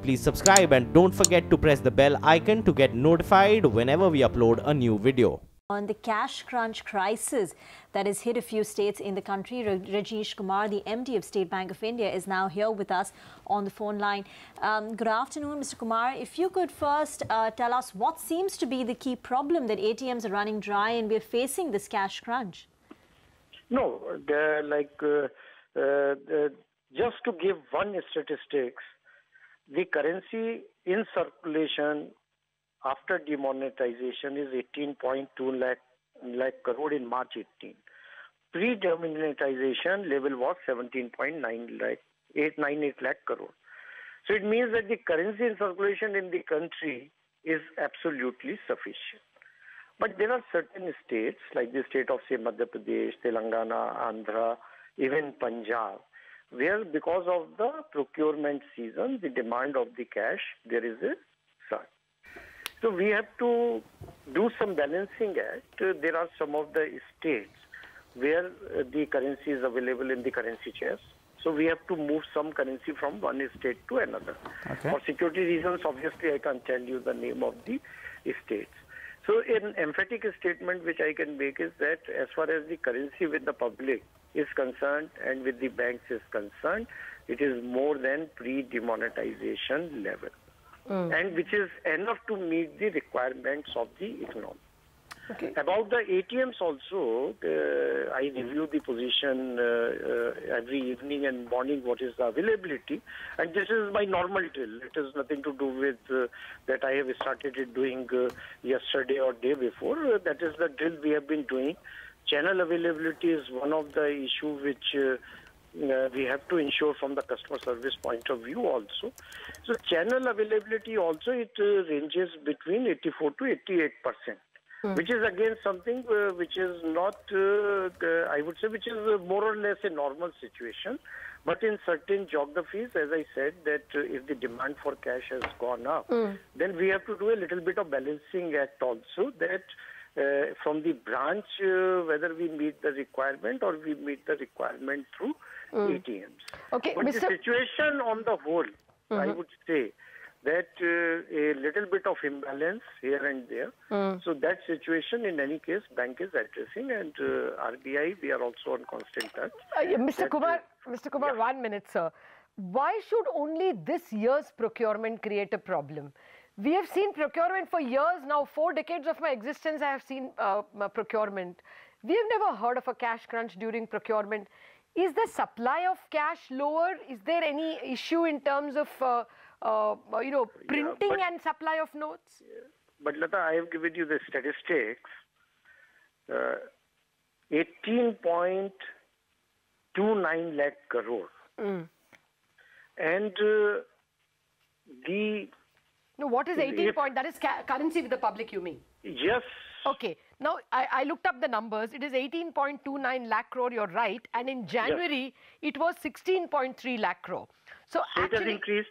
please subscribe and don't forget to press the bell icon to get notified whenever we upload a new video. On the cash crunch crisis that has hit a few states in the country, Rajnish Kumar, the MD of State Bank of India, is now here with us on the phone line. Good afternoon, Mr. Kumar. If you could first tell us what seems to be the key problem that ATMs are running dry and we're facing this cash crunch. No, just to give one statistics, the currency in circulation after demonetization is 18.2 lakh crore in March 18. Pre-demonetization level was 17.98 lakh crore. So it means that the currency in circulation in the country is absolutely sufficient. But there are certain states like the state of say Madhya Pradesh, Telangana, Andhra, even Punjab, where because of the procurement season, the demand of the cash, there is a surge. So we have to do some balancing act. There are some of the states where the currency is available in the currency chest. So we have to move some currency from one state to another. Okay. For security reasons, obviously I can't tell you the name of the states. So an emphatic statement which I can make is that as far as the currency with the public is concerned and with the banks is concerned, it is more than pre-demonetization level. And which is enough to meet the requirements of the economy. Okay. About the ATMs also, I review the position every evening and morning, what is the availability. And this is my normal drill. It has nothing to do with that I have started it doing yesterday or day before. That is the drill we have been doing. Channel availability is one of the issues which we have to ensure from the customer service point of view also. So channel availability also, it ranges between 84 to 88%, which is again something which is not, I would say, which is more or less a normal situation. But in certain geographies, as I said, that if the demand for cash has gone up, then we have to do a little bit of balancing act also, that from the branch, whether we meet the requirement or we meet the requirement through ATMs. Okay, but the situation on the whole, I would say that a little bit of imbalance here and there. So that situation, in any case, bank is addressing, and RBI, we are also on constant touch. Mr. Kumar, yeah. 1 minute, sir. Why should only this year's procurement create a problem? We have seen procurement for years now. 4 decades of my existence, I have seen procurement. We have never heard of a cash crunch during procurement. Is the supply of cash lower? Is there any issue in terms of, printing and supply of notes? But Lata, I have given you the statistics. 18.29 lakh crore. And No, what is 18 point? That is currency with the public, you mean? Yes. Okay. Now, I looked up the numbers. It is 18.29 lakh crore, you're right. And in January, it was 16.3 lakh crore. So actually, it has increased?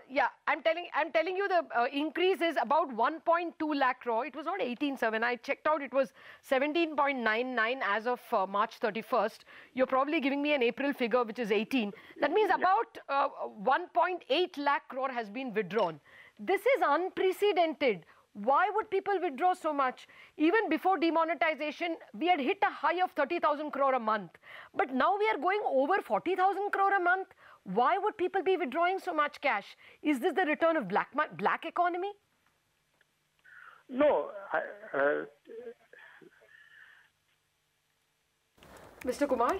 Yeah, I'm telling you the increase is about 1.2 lakh crore. It was not 18, sir. When I checked out, it was 17.99 as of March 31st. You're probably giving me an April figure, which is 18. That means about 1.8 lakh crore has been withdrawn. This is unprecedented. Why would people withdraw so much? Even before demonetization, we had hit a high of 30,000 crore a month. But now we are going over 40,000 crore a month. Why would people be withdrawing so much cash? Is this the return of black economy? No. Mr. Kumar?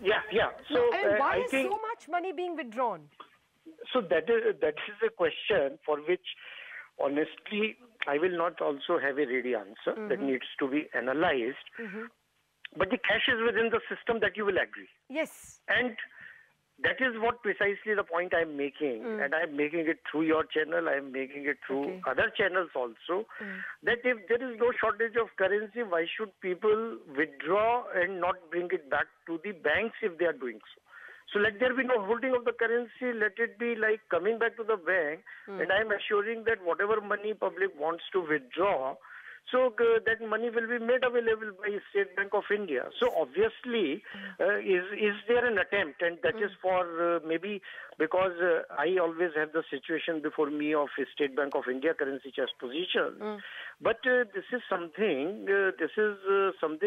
Yeah. So why is so much money being withdrawn? So that is a question for which, honestly, I will not also have a ready answer. That needs to be analyzed. But the cash is within the system, that you will agree. Yes. And that is what precisely the point I am making. And I am making it through your channel. I am making it through other channels also. That if there is no shortage of currency, why should people withdraw and not bring it back to the banks if they are doing so? So let there be no holding of the currency. Let it be like coming back to the bank. And I am assuring that whatever money public wants to withdraw, So that money will be made available by State Bank of India. So obviously, is there an attempt, and that is for maybe because I always have the situation before me of State Bank of India currency chest position. But this is something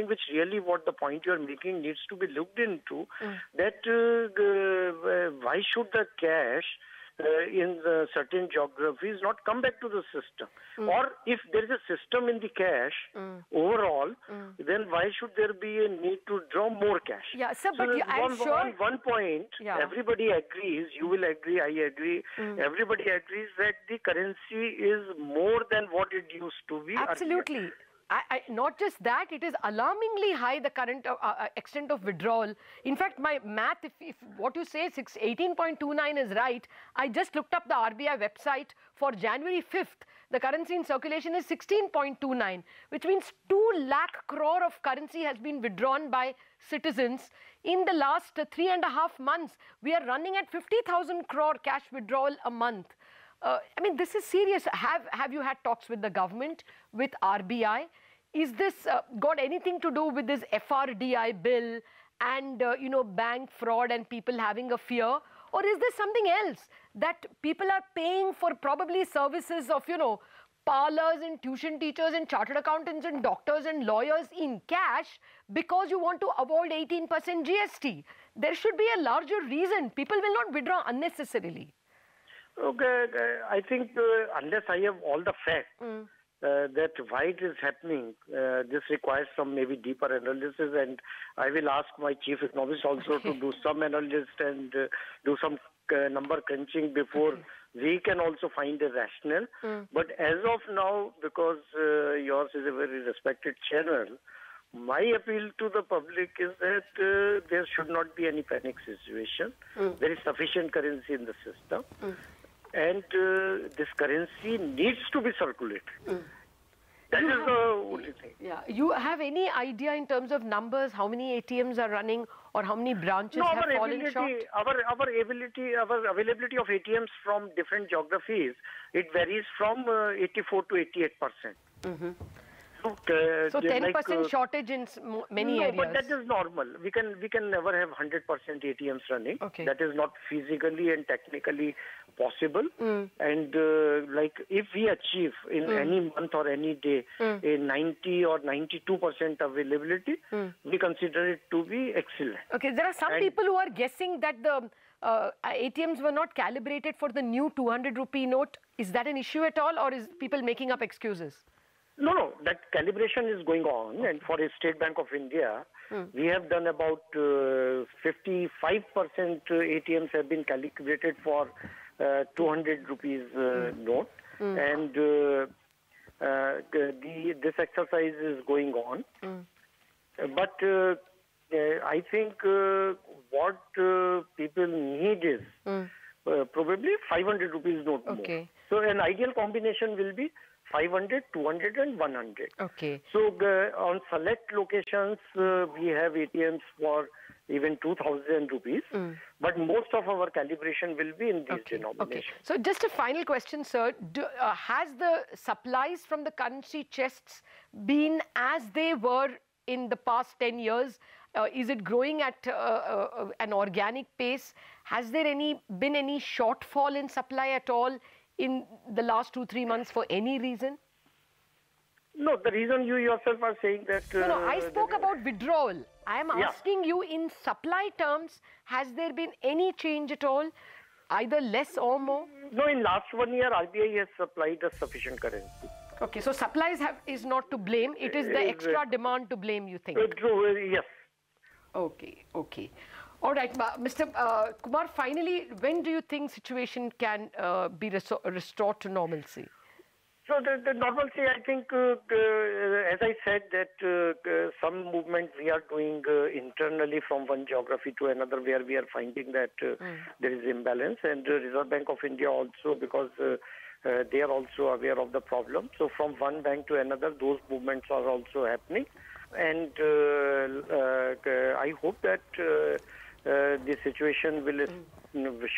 which really what the point you are making needs to be looked into. That why should the cash in certain geographies not come back to the system? Or if there is a system in the cash overall, then why should there be a need to draw more cash? Yeah, sir, so but I'm sure... On one point, everybody agrees, you will agree, I agree, everybody agrees that the currency is more than what it used to be. Absolutely. Earlier. Not just that, it is alarmingly high, the current extent of withdrawal. In fact, my math, if what you say 18.29 is right, I just looked up the RBI website for January 5th. The currency in circulation is 16.29, which means 2 lakh crore of currency has been withdrawn by citizens. In the last 3.5 months, we are running at 50,000 crore cash withdrawal a month. I mean, this is serious. Have you had talks with the government, with RBI? Is this got anything to do with this FRDI bill and, you know, bank fraud and people having a fear? Or is there something else that people are paying for probably services of, you know, parlors and tuition teachers and chartered accountants and doctors and lawyers in cash because you want to avoid 18% GST? There should be a larger reason. People will not withdraw unnecessarily. Okay, I think unless I have all the facts that why it is happening, this requires some maybe deeper analysis, and I will ask my chief economist also to do some analysis and do some number crunching before we can also find a rationale. But as of now, because yours is a very respected channel, my appeal to the public is that there should not be any panic situation. There is sufficient currency in the system. And this currency needs to be circulated. That is the only thing. Yeah. You have any idea in terms of numbers, how many ATMs are running or how many branches have fallen short? Our availability of ATMs from different geographies, it varies from 84 to 88%. So 10% shortage in many areas. No, but that is normal. We can never have 100% ATMs running. Okay. That is not physically and technically possible. And like if we achieve in any month or any day a 90 or 92% availability, we consider it to be excellent. Okay, there are some people who are guessing that the ATMs were not calibrated for the new 200 rupee note. Is that an issue at all, or is people making up excuses? No, that calibration is going on, and for a State Bank of India, we have done about 55% ATMs have been calibrated for 200 rupees note, and this exercise is going on. But I think what people need is probably 500 rupees note more. So an ideal combination will be 500, 200 and 100. Okay. So on select locations, we have ATMs for even 2,000 rupees. But most of our calibration will be in these denominations. Okay. So just a final question, sir. Has the supplies from the currency chests been as they were in the past 10 years? Is it growing at an organic pace? Has there been any shortfall in supply at all in the last 2-3 months for any reason? No, the reason you yourself are saying that... No, I spoke about withdrawal. I am asking you in supply terms, has there been any change at all, either less or more? No, in last 1 year, RBI has supplied us sufficient currency. Okay, so supplies is not to blame. It is the extra demand to blame, you think? True, yes. Okay. All right, Mr. Kumar, finally, when do you think situation can be restored to normalcy? So the normalcy, I think, as I said, that some movement we are doing internally from one geography to another, where we are finding that there is imbalance, and the Reserve Bank of India also, because they are also aware of the problem. So from one bank to another, those movements are also happening, and I hope that the situation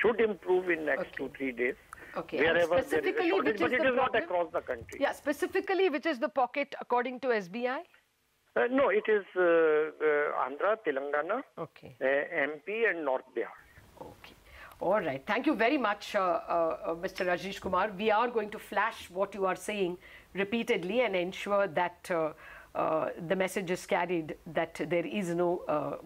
should improve in next 2-3 days. Okay. wherever there is a shortage, but it is not across the country. Yeah, specifically, which is the pocket according to SBI? No, it is Andhra, Telangana, Okay. MP and North Bihar. Okay. All right. Thank you very much, Mr. Rajnish Kumar. We are going to flash what you are saying repeatedly and ensure that the message is carried that there is no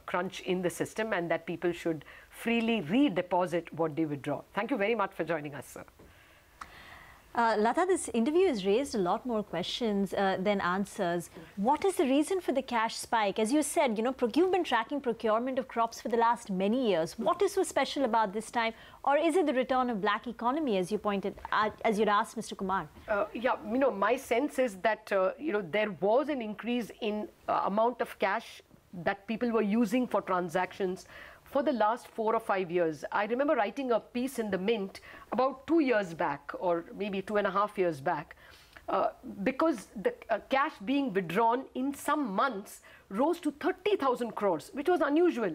crunch in the system and that people should freely redeposit what they withdraw. Thank you very much for joining us, sir. Lata, this interview has raised a lot more questions than answers. What is the reason for the cash spike? As you said, you've been tracking procurement of crops for the last many years. What is so special about this time? Or is it the return of black economy, as you pointed, as you'd asked Mr. Kumar? Yeah, my sense is that, there was an increase in amount of cash that people were using for transactions for the last 4 or 5 years. I remember writing a piece in the Mint about 2 years back, or maybe 2.5 years back, because the cash being withdrawn in some months rose to 30,000 crores, which was unusual.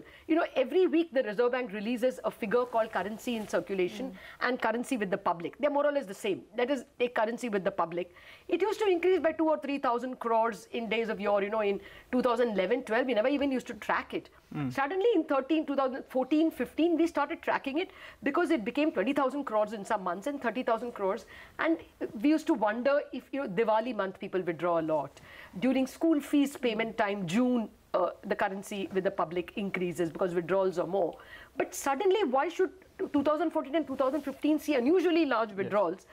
Every week the Reserve Bank releases a figure called currency in circulation and currency with the public. They're more or less the same. That is, take currency with the public. It used to increase by 2,000 or 3,000 crores in days of yore. In 2011-12, we never even used to track it. Suddenly in 2014-15, we started tracking it because it became 20,000 crores in some months and 30,000 crores. And we used to wonder if, Diwali month people withdraw a lot. During school fees payment time, June, the currency with the public increases because withdrawals are more. But suddenly, why should 2014 and 2015 see unusually large withdrawals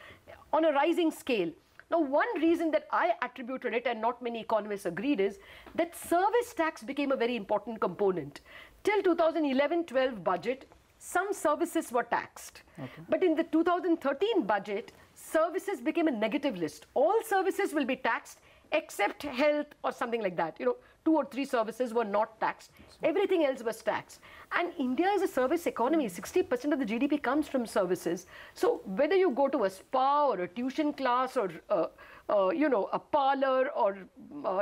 on a rising scale? Now, one reason that I attributed it, and not many economists agreed, is that service tax became a very important component. Till 2011-12 budget, some services were taxed. Okay. But in the 2013 budget, services became a negative list. All services will be taxed except health or something like that. 2 or 3 services were not taxed. Everything else was taxed. And India is a service economy. 60% of the GDP comes from services. So whether you go to a spa or a tuition class or, a parlor or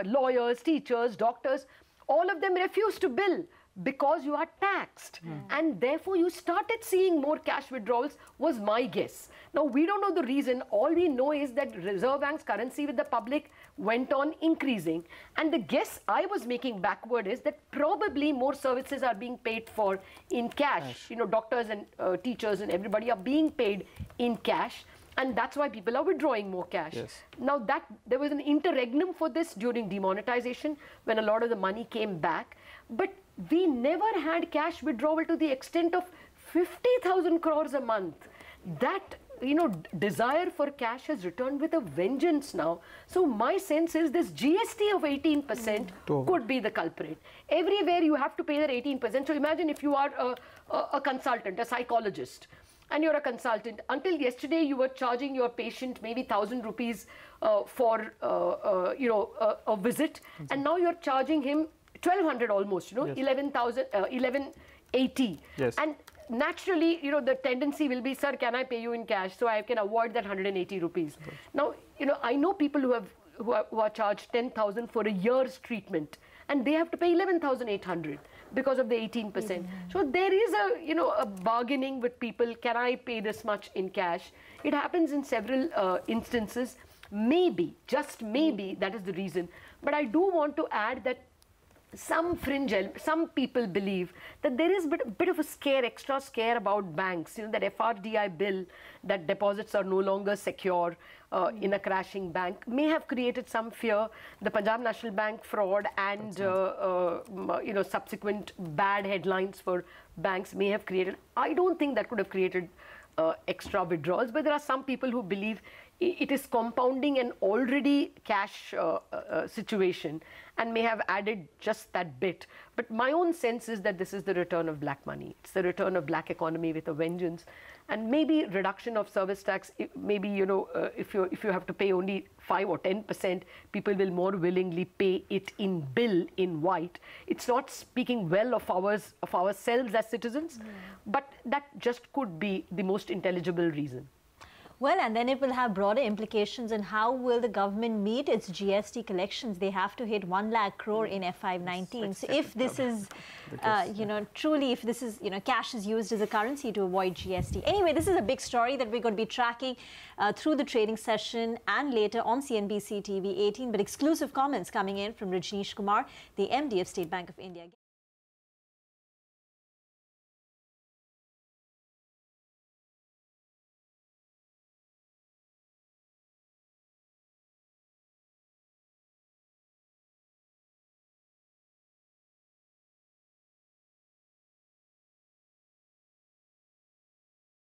lawyers, teachers, doctors, all of them refuse to bill because you are taxed. And therefore you started seeing more cash withdrawals, was my guess. Now, we don't know the reason. All we know is that Reserve Bank's currency with the public went on increasing. And the guess I was making backward is that probably more services are being paid for in cash. Doctors and teachers and everybody are being paid in cash. And that's why people are withdrawing more cash. Yes. Now, there was an interregnum for this during demonetization when a lot of the money came back. But we never had cash withdrawal to the extent of 50,000 crores a month. That, desire for cash has returned with a vengeance now. So my sense is this GST of 18% could be the culprit. Everywhere you have to pay that 18%. So imagine if you are a consultant, a psychologist, and you're a consultant. Until yesterday, you were charging your patient maybe 1,000 rupees for, a visit. And now you're charging him 1,200 almost, 1180. Yes. And naturally, the tendency will be, sir, can I pay you in cash so I can avoid that 180 rupees? Right. Now, I know people who are charged 10,000 for a year's treatment, and they have to pay 11,800 because of the 18%. So there is a bargaining with people. Can I pay this much in cash? It happens in several instances. Maybe, just maybe, that is the reason. But I do want to add that some people believe that there is a bit of a extra scare about banks. That FRDI bill, that deposits are no longer secure in a crashing bank, may have created some fear. The Punjab National Bank fraud and subsequent bad headlines for banks may have created. I don't think that could have created extra withdrawals, but there are some people who believe it is compounding an already cash situation and may have added just that bit. But my own sense is that this is the return of black money. It's the return of black economy with a vengeance. And maybe reduction of service tax, maybe, if you have to pay only 5 or 10%, people will more willingly pay it in bill in white. It's not speaking well of ourselves as citizens, but that just could be the most intelligible reason. Well, and then it will have broader implications on how will the government meet its GST collections. They have to hit 1 lakh crore in FY19. So if this is, truly, if this is, cash is used as a currency to avoid GST. Anyway, this is a big story that we're going to be tracking through the trading session and later on CNBC TV18. But exclusive comments coming in from Rajnish Kumar, the MD of State Bank of India.